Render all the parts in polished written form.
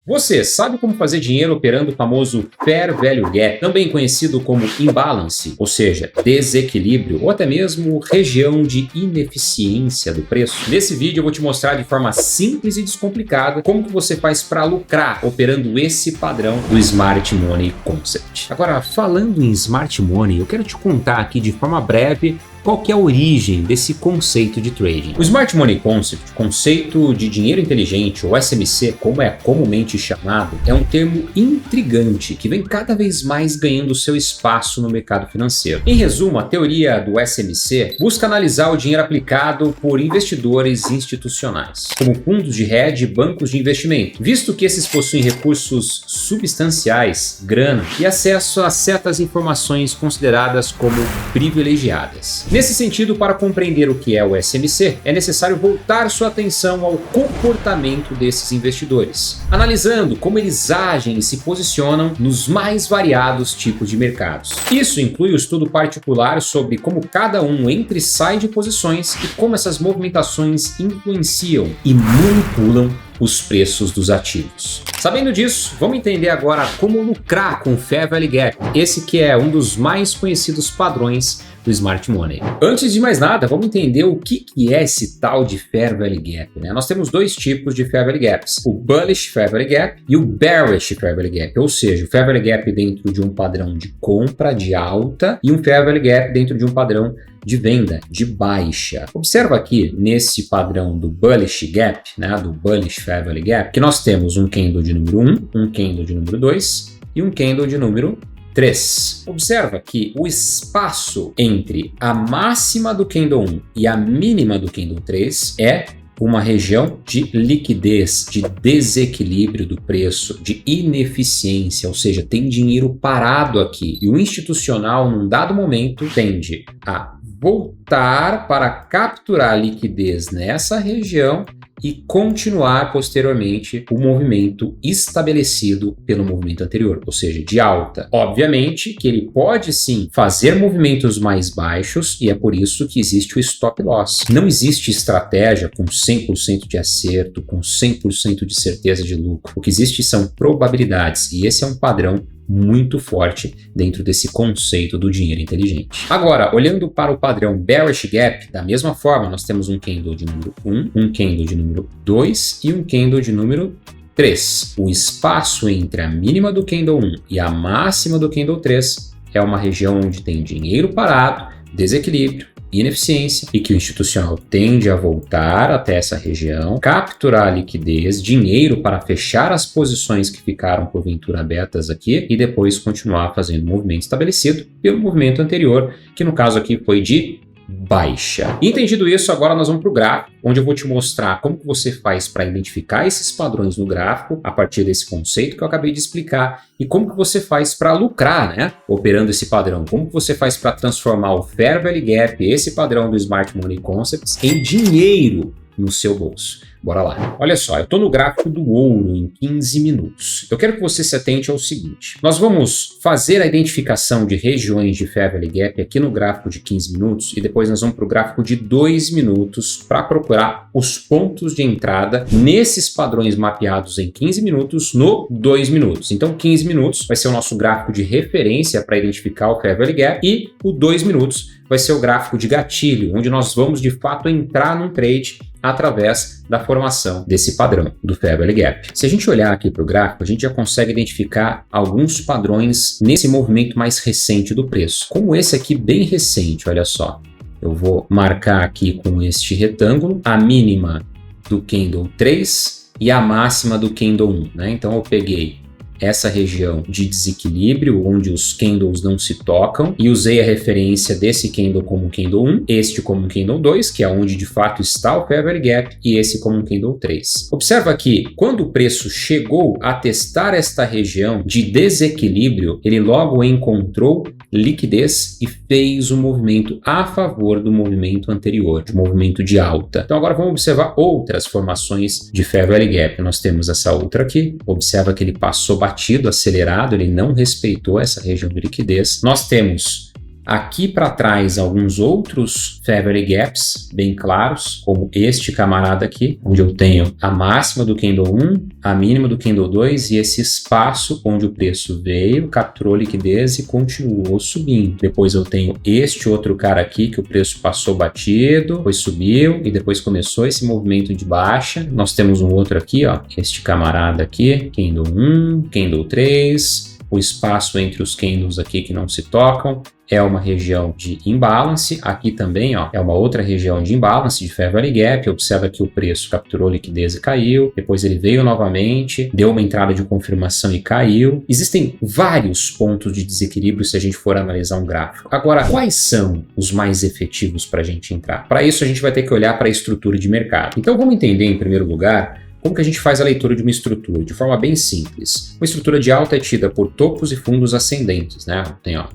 Você sabe como fazer dinheiro operando o famoso Fair Value Gap, também conhecido como imbalance, ou seja, desequilíbrio ou até mesmo região de ineficiência do preço? Nesse vídeo eu vou te mostrar de forma simples e descomplicada como que você faz para lucrar operando esse padrão do Smart Money Concept. Agora, falando em Smart Money, eu quero te contar aqui de forma breve qual que é a origem desse conceito de trading. O Smart Money Concept, conceito de dinheiro inteligente, ou SMC, como é comumente chamado, é um termo intrigante que vem cada vez mais ganhando seu espaço no mercado financeiro. Em resumo, a teoria do SMC busca analisar o dinheiro aplicado por investidores institucionais, como fundos de hedge e bancos de investimento, visto que esses possuem recursos substanciais, grana e acesso a certas informações consideradas como privilegiadas. Nesse sentido, para compreender o que é o SMC, é necessário voltar sua atenção ao comportamento desses investidores, analisando como eles agem e se posicionam nos mais variados tipos de mercados. Isso inclui o estudo particular sobre como cada um entra e sai de posições e como essas movimentações influenciam e manipulam os preços dos ativos. Sabendo disso, vamos entender agora como lucrar com o Fair Value Gap, esse que é um dos mais conhecidos padrões do Smart Money. Antes de mais nada, vamos entender o que é esse tal de Fair Value Gap, né? Nós temos dois tipos de Fair Value Gaps, o Bullish Fair Value Gap e o Bearish Fair Value Gap, ou seja, o Fair Value Gap dentro de um padrão de compra, de alta, e um Fair Value Gap dentro de um padrão de venda, de baixa. Observa aqui nesse padrão do Bullish Gap, né, do Bullish Fair Value Gap, que nós temos um candle de número 1, um candle de número 2 e um candle de número 3. Observa que o espaço entre a máxima do candle 1 e a mínima do candle 3 é uma região de liquidez, de desequilíbrio do preço, de ineficiência, ou seja, tem dinheiro parado aqui. E o institucional, num dado momento, tende a voltar para capturar liquidez nessa região e continuar posteriormente o movimento estabelecido pelo movimento anterior, ou seja, de alta. Obviamente que ele pode sim fazer movimentos mais baixos e é por isso que existe o stop loss. Não existe estratégia com 100% de acerto, com 100% de certeza de lucro. O que existe são probabilidades e esse é um padrão muito forte dentro desse conceito do dinheiro inteligente. Agora, olhando para o padrão Bearish Gap, da mesma forma, nós temos um candle de número 1, um candle de número 2 e um candle de número 3. O espaço entre a mínima do candle 1 e a máxima do candle 3 é uma região onde tem dinheiro parado, desequilíbrio, ineficiência e que o institucional tende a voltar até essa região, capturar liquidez, dinheiro para fechar as posições que ficaram porventura abertas aqui e depois continuar fazendo o movimento estabelecido pelo movimento anterior, que no caso aqui foi de baixa. Entendido isso, agora nós vamos para o gráfico, onde eu vou te mostrar como que você faz para identificar esses padrões no gráfico a partir desse conceito que eu acabei de explicar e como que você faz para lucrar, né, operando esse padrão, como que você faz para transformar o Fair Value Gap, esse padrão do Smart Money Concepts, em dinheiro no seu bolso. Bora lá. Olha só, eu estou no gráfico do ouro em 15 minutos. Eu quero que você se atente ao seguinte. Nós vamos fazer a identificação de regiões de Fair Value Gap aqui no gráfico de 15 minutos e depois nós vamos para o gráfico de 2 minutos para procurar os pontos de entrada nesses padrões mapeados em 15 minutos no 2 minutos. Então, 15 minutos vai ser o nosso gráfico de referência para identificar o Fair Value Gap e o 2 minutos vai ser o gráfico de gatilho, onde nós vamos de fato entrar num trade através da formação desse padrão do Fair Value Gap. Se a gente olhar aqui para o gráfico, a gente já consegue identificar alguns padrões nesse movimento mais recente do preço. Como esse aqui bem recente, olha só. Eu vou marcar aqui com este retângulo a mínima do candle 3 e a máxima do candle 1, né? Então eu peguei essa região de desequilíbrio, onde os candles não se tocam, e usei a referência desse candle como candle 1, este como candle 2, que é onde de fato está o Fair Value Gap, e esse como candle 3. Observa que quando o preço chegou a testar esta região de desequilíbrio, ele logo encontrou liquidez e fez um movimento a favor do movimento anterior, de movimento de alta. Então agora vamos observar outras formações de Fair Value Gap. Nós temos essa outra aqui, observa que ele passou batido, acelerado, ele não respeitou essa região de liquidez. Nós temos aqui para trás alguns outros Fair Value Gaps bem claros, como este camarada aqui, onde eu tenho a máxima do candle 1, a mínima do candle 2 e esse espaço onde o preço veio, capturou liquidez e continuou subindo. Depois eu tenho este outro cara aqui que o preço passou batido, depois subiu e depois começou esse movimento de baixa. Nós temos um outro aqui, ó, este camarada aqui, candle 1, candle 3, o espaço entre os candles aqui que não se tocam é uma região de imbalance. Aqui também, ó, é uma outra região de imbalance, de Fair Value Gap. Observa que o preço capturou liquidez e caiu. Depois ele veio novamente, deu uma entrada de confirmação e caiu. Existem vários pontos de desequilíbrio se a gente for analisar um gráfico. Agora, quais são os mais efetivos para a gente entrar? Para isso, a gente vai ter que olhar para a estrutura de mercado. Então, vamos entender, em primeiro lugar, como que a gente faz a leitura de uma estrutura? De forma bem simples. Uma estrutura de alta é tida por topos e fundos ascendentes, né? Tem, ó,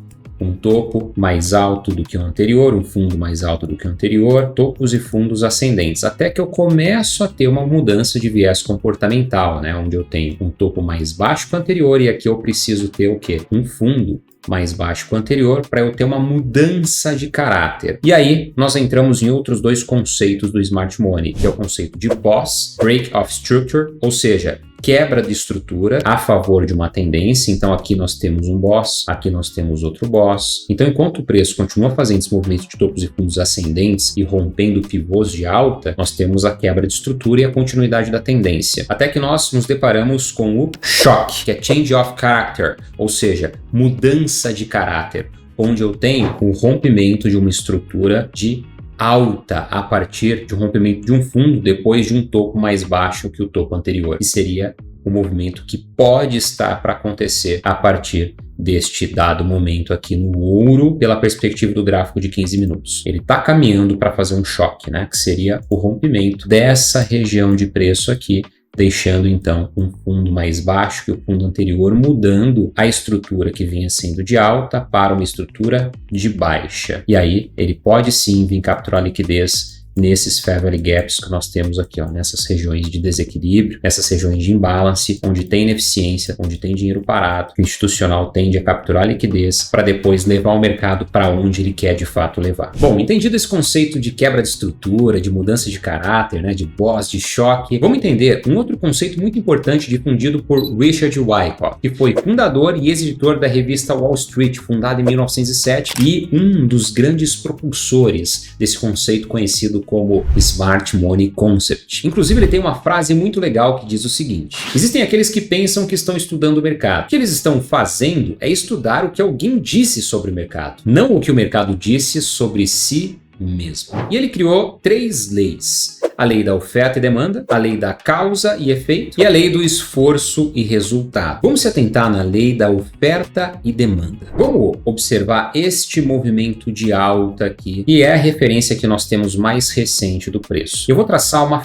um topo mais alto do que o anterior, um fundo mais alto do que o anterior, topos e fundos ascendentes, até que eu começo a ter uma mudança de viés comportamental, né? Onde eu tenho um topo mais baixo que o anterior e aqui eu preciso ter o quê? Um fundo mais baixo que o anterior para eu ter uma mudança de caráter. E aí nós entramos em outros dois conceitos do Smart Money, que é o conceito de BOSS, Break of Structure, ou seja, quebra de estrutura a favor de uma tendência. Então aqui nós temos um BOSS, aqui nós temos outro BOSS. Então enquanto o preço continua fazendo esse movimento de topos e fundos ascendentes e rompendo pivôs de alta, nós temos a quebra de estrutura e a continuidade da tendência. Até que nós nos deparamos com o choque, que é Change of Character, ou seja, mudança de caráter, onde eu tenho o rompimento de uma estrutura de alta a partir de um rompimento de um fundo depois de um topo mais baixo que o topo anterior, que seria o movimento que pode estar para acontecer a partir deste dado momento aqui no ouro, pela perspectiva do gráfico de 15 minutos. Ele está caminhando para fazer um choque, né, que seria o rompimento dessa região de preço aqui, deixando então um fundo mais baixo que o fundo anterior, mudando a estrutura que vinha sendo de alta para uma estrutura de baixa. E aí ele pode sim vir capturar liquidez nesses Fair Value Gaps que nós temos aqui, ó, nessas regiões de desequilíbrio, nessas regiões de imbalance, onde tem ineficiência, onde tem dinheiro parado, o institucional tende a capturar liquidez para depois levar o mercado para onde ele quer de fato levar. Bom, entendido esse conceito de quebra de estrutura, de mudança de caráter, né, de BOSS, de choque, vamos entender um outro conceito muito importante difundido por Richard Wyckoff, que foi fundador e ex-editor da revista Wall Street, fundada em 1907, e um dos grandes propulsores desse conceito conhecido como Smart Money Concept. Inclusive, ele tem uma frase muito legal que diz o seguinte: existem aqueles que pensam que estão estudando o mercado. O que eles estão fazendo é estudar o que alguém disse sobre o mercado, não o que o mercado disse sobre si mesmo. E ele criou 3 leis: a lei da oferta e demanda, a lei da causa e efeito e a lei do esforço e resultado. Vamos se atentar na lei da oferta e demanda. Vamos observar este movimento de alta aqui, que é a referência que nós temos mais recente do preço. Eu vou traçar uma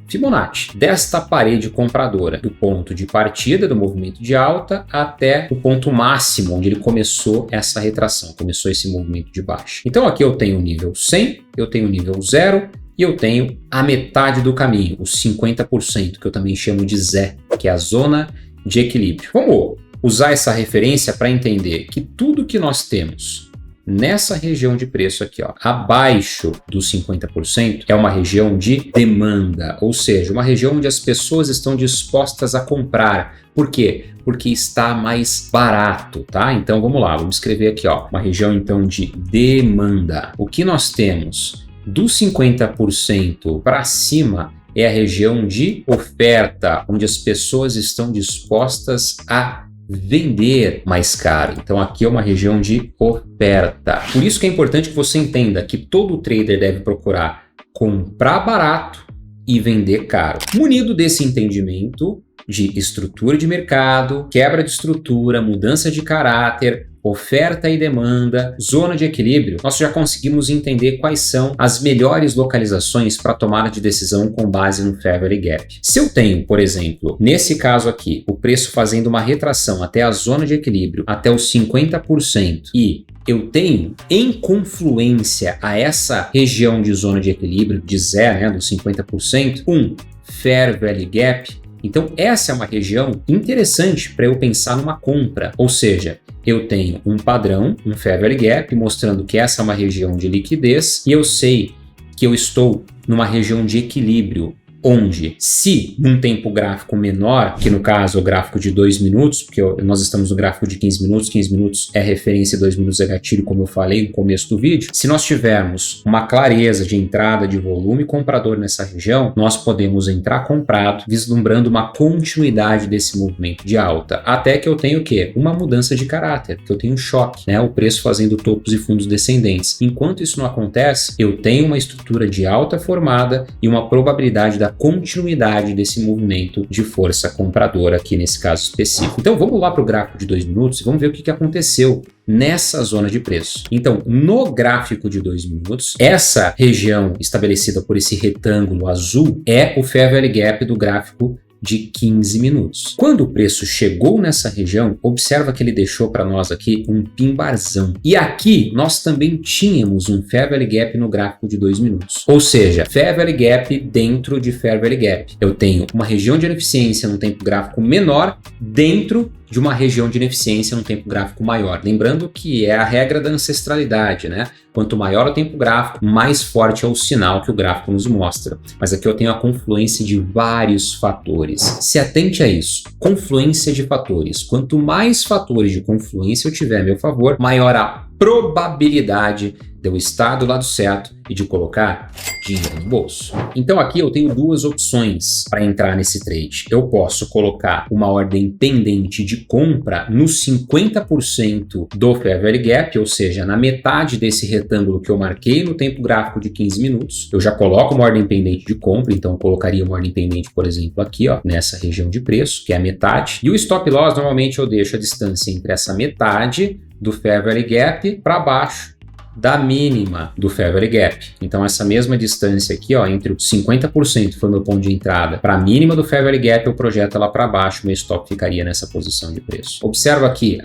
Fibonacci desta parede compradora, do ponto de partida do movimento de alta até o ponto máximo, onde ele começou essa retração, começou esse movimento de baixa. Então aqui eu tenho o nível 100, eu tenho o nível 0, e eu tenho a metade do caminho, os 50%, que eu também chamo de Z, que é a zona de equilíbrio. Vamos usar essa referência para entender que tudo que nós temos nessa região de preço aqui, ó, abaixo dos 50%, é uma região de demanda, ou seja, uma região onde as pessoas estão dispostas a comprar. Por quê? Porque está mais barato, tá? Então vamos lá, vamos escrever aqui, ó, uma região então de demanda. O que nós temos dos 50% para cima é a região de oferta, onde as pessoas estão dispostas a vender mais caro. Então aqui é uma região de oferta. Por isso que é importante que você entenda que todo trader deve procurar comprar barato e vender caro. Munido desse entendimento de estrutura de mercado, quebra de estrutura, mudança de caráter, oferta e demanda, zona de equilíbrio, nós já conseguimos entender quais são as melhores localizações para tomada de decisão com base no Fair Value Gap. Se eu tenho, por exemplo, nesse caso aqui, o preço fazendo uma retração até a zona de equilíbrio, até os 50%, e eu tenho em confluência a essa região de zona de equilíbrio, de zero, né, dos 50%, um Fair Value Gap, Então essa é uma região interessante para eu pensar numa compra, ou seja, eu tenho um padrão, um Fair Value Gap, mostrando que essa é uma região de liquidez e eu sei que eu estou numa região de equilíbrio, onde, se num tempo gráfico menor, que no caso é o gráfico de 2 minutos, porque nós estamos no gráfico de 15 minutos é referência, 2 minutos é gatilho, como eu falei no começo do vídeo, se nós tivermos uma clareza de entrada de volume comprador nessa região, nós podemos entrar comprado, vislumbrando uma continuidade desse movimento de alta, até que eu tenha o quê? Uma mudança de caráter, que eu tenho um choque, né? O preço fazendo topos e fundos descendentes. Enquanto isso não acontece, eu tenho uma estrutura de alta formada e uma probabilidade da continuidade desse movimento de força compradora aqui nesse caso específico. Então vamos lá para o gráfico de 2 minutos e vamos ver o que aconteceu nessa zona de preço. Então, no gráfico de 2 minutos, essa região estabelecida por esse retângulo azul é o Fair Value Gap do gráfico de 15 minutos. Quando o preço chegou nessa região, observa que ele deixou para nós aqui um pimbarzão. E aqui nós também tínhamos um Fair Value Gap no gráfico de 2 minutos. Ou seja, Fair Value Gap dentro de Fair Value Gap. Eu tenho uma região de ineficiência num tempo gráfico menor dentro de uma região de ineficiência num tempo gráfico maior. Lembrando que é a regra da ancestralidade, né? Quanto maior o tempo gráfico, mais forte é o sinal que o gráfico nos mostra. Mas aqui eu tenho a confluência de vários fatores. Se atente a isso. Confluência de fatores. Quanto mais fatores de confluência eu tiver a meu favor, maior a probabilidade de eu estar do lado certo e de colocar dinheiro no bolso. Então aqui eu tenho duas opções para entrar nesse trade. Eu posso colocar uma ordem pendente de compra no 50% do Fair Value Gap, ou seja, na metade desse retângulo que eu marquei no tempo gráfico de 15 minutos. Eu já coloco uma ordem pendente de compra, então eu colocaria uma ordem pendente, por exemplo, aqui, ó, nessa região de preço, que é a metade. E o stop loss, normalmente eu deixo a distância entre essa metade do Fair Value Gap para baixo da mínima do Fair Value Gap. Então essa mesma distância aqui, ó, entre os 50% foi meu ponto de entrada para a mínima do Fair Value Gap, eu projeto ela para baixo, meu stop ficaria nessa posição de preço. Observa aqui,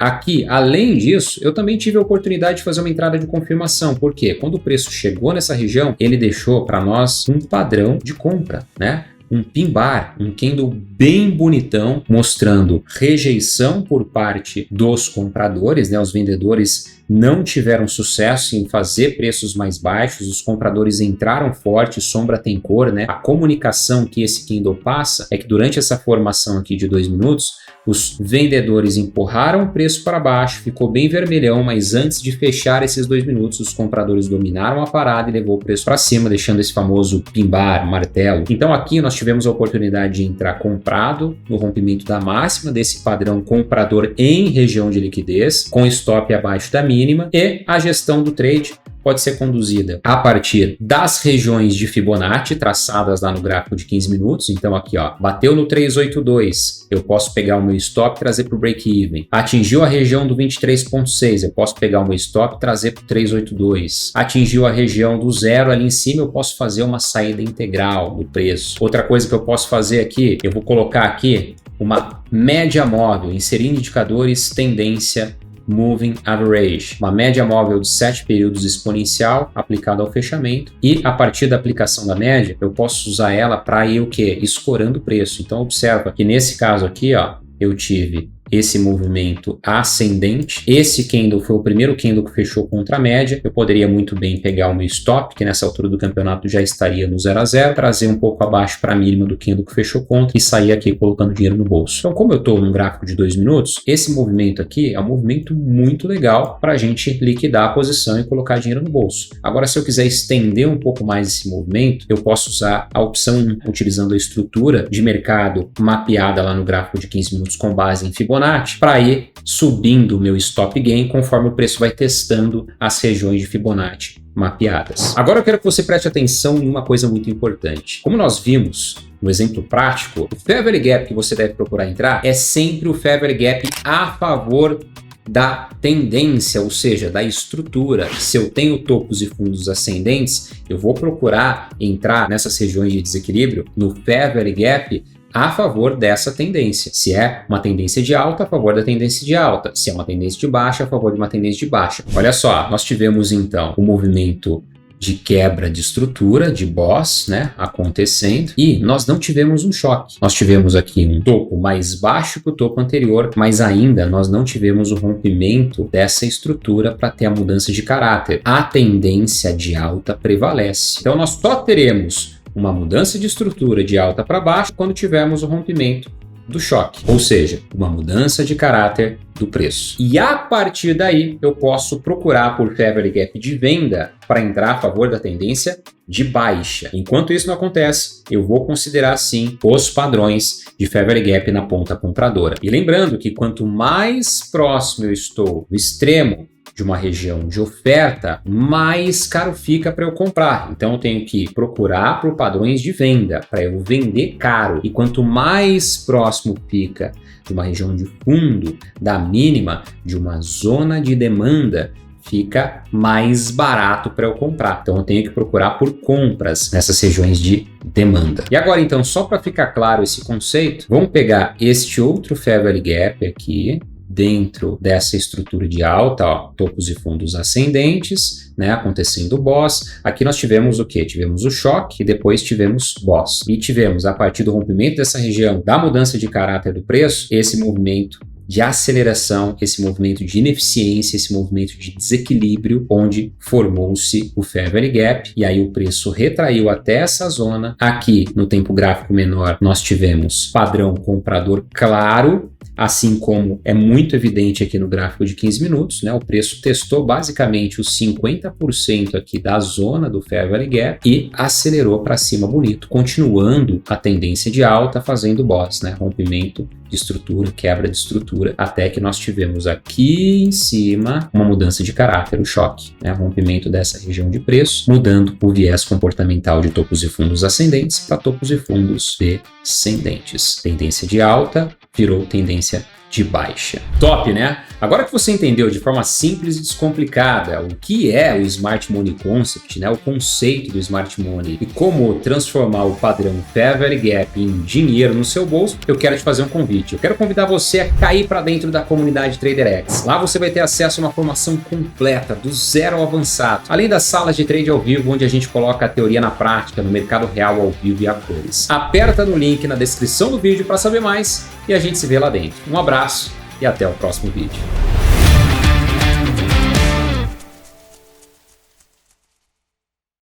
além disso, eu também tive a oportunidade de fazer uma entrada de confirmação, porque quando o preço chegou nessa região, ele deixou para nós um padrão de compra, né? Um pin bar, um candle bem bonitão, mostrando rejeição por parte dos compradores, né? Os vendedores não tiveram sucesso em fazer preços mais baixos, os compradores entraram forte, sombra tem cor, né? A comunicação que esse candle passa é que durante essa formação aqui de 2 minutos, os vendedores empurraram o preço para baixo, ficou bem vermelhão, mas antes de fechar esses 2 minutos, os compradores dominaram a parada e levou o preço para cima, deixando esse famoso pin bar, martelo. Então aqui nós tivemos a oportunidade de entrar comprado no rompimento da máxima desse padrão comprador em região de liquidez, com stop abaixo da mínima, e a gestão do trade pode ser conduzida a partir das regiões de Fibonacci traçadas lá no gráfico de 15 minutos. Então aqui, ó, bateu no 382, eu posso pegar o meu stop e trazer para o break-even. Atingiu a região do 23.6, eu posso pegar o meu stop e trazer para o 382. Atingiu a região do zero ali em cima, eu posso fazer uma saída integral do preço. Outra coisa que eu posso fazer aqui, eu vou colocar aqui uma média móvel, inserir indicadores tendência Moving Average, uma média móvel de 7 períodos exponencial aplicada ao fechamento, e a partir da aplicação da média eu posso usar ela para ir o que? Escorando o preço. Então observa que nesse caso aqui, ó, eu tive esse movimento ascendente. Esse candle foi o primeiro candle que fechou contra a média. Eu poderia muito bem pegar o meu stop, que nessa altura do campeonato já estaria no 0 a 0, trazer um pouco abaixo para a mínima do candle que fechou contra e sair aqui colocando dinheiro no bolso. Então, como eu estou num gráfico de 2 minutos, esse movimento aqui é um movimento muito legal para a gente liquidar a posição e colocar dinheiro no bolso. Agora, se eu quiser estender um pouco mais esse movimento, eu posso usar a opção 1, utilizando a estrutura de mercado mapeada lá no gráfico de 15 minutos com base em Fibonacci, para ir subindo o meu stop gain conforme o preço vai testando as regiões de Fibonacci mapeadas. Agora eu quero que você preste atenção em uma coisa muito importante. Como nós vimos no exemplo prático, o Fair Value Gap que você deve procurar entrar é sempre o Fair Value Gap a favor da tendência, ou seja, da estrutura. Se eu tenho topos e fundos ascendentes, eu vou procurar entrar nessas regiões de desequilíbrio no Fair Value Gap a favor dessa tendência. Se é uma tendência de alta, a favor da tendência de alta. Se é uma tendência de baixa, a favor de uma tendência de baixa. Olha só, nós tivemos então o movimento de quebra de estrutura, de BOS, né, acontecendo, e nós não tivemos um choque. Nós tivemos aqui um topo mais baixo que o topo anterior, mas ainda nós não tivemos o rompimento dessa estrutura para ter a mudança de caráter. A tendência de alta prevalece. Então nós só teremos uma mudança de estrutura de alta para baixo quando tivermos o rompimento do choque, ou seja, uma mudança de caráter do preço. E a partir daí eu posso procurar por Fair Value Gap de venda para entrar a favor da tendência de baixa. Enquanto isso não acontece, eu vou considerar sim os padrões de Fair Value Gap na ponta compradora. E lembrando que quanto mais próximo eu estou do extremo de uma região de oferta, mais caro fica para eu comprar. Então eu tenho que procurar por padrões de venda para eu vender caro. E quanto mais próximo fica de uma região de fundo da mínima de uma zona de demanda, fica mais barato para eu comprar. Então eu tenho que procurar por compras nessas regiões de demanda. E agora então, só para ficar claro esse conceito, vamos pegar este outro Fair Value Gap aqui, dentro dessa estrutura de alta, ó, topos e fundos ascendentes, né, acontecendo BOS. Aqui nós tivemos o quê? Tivemos o choque e depois tivemos BOS. E tivemos, a partir do rompimento dessa região, da mudança de caráter do preço, esse movimento de aceleração, esse movimento de ineficiência, esse movimento de desequilíbrio, onde formou-se o Fair Value Gap, e aí o preço retraiu até essa zona. Aqui, no tempo gráfico menor, nós tivemos padrão comprador claro, assim como é muito evidente aqui no gráfico de 15 minutos, né? O preço testou basicamente os 50% aqui da zona do Fair Value Gap e acelerou para cima bonito, continuando a tendência de alta, fazendo BOS, né? Rompimento de estrutura, quebra de estrutura, até que nós tivemos aqui em cima uma mudança de caráter, o choque, né? Rompimento dessa região de preço, mudando o viés comportamental de topos e fundos ascendentes para topos e fundos descendentes. Tendência de alta virou tendência de baixa. Top, né? Agora que você entendeu de forma simples e descomplicada o que é o Smart Money Concept, né? O conceito do Smart Money e como transformar o padrão Fair Value Gap em dinheiro no seu bolso, eu quero te fazer um convite. Eu quero convidar você a cair para dentro da comunidade TraderX. Lá você vai ter acesso a uma formação completa, do zero ao avançado, além das salas de trade ao vivo, onde a gente coloca a teoria na prática, no mercado real ao vivo e a cores. Aperta no link na descrição do vídeo para saber mais e a gente se vê lá dentro. Um abraço e até o próximo vídeo.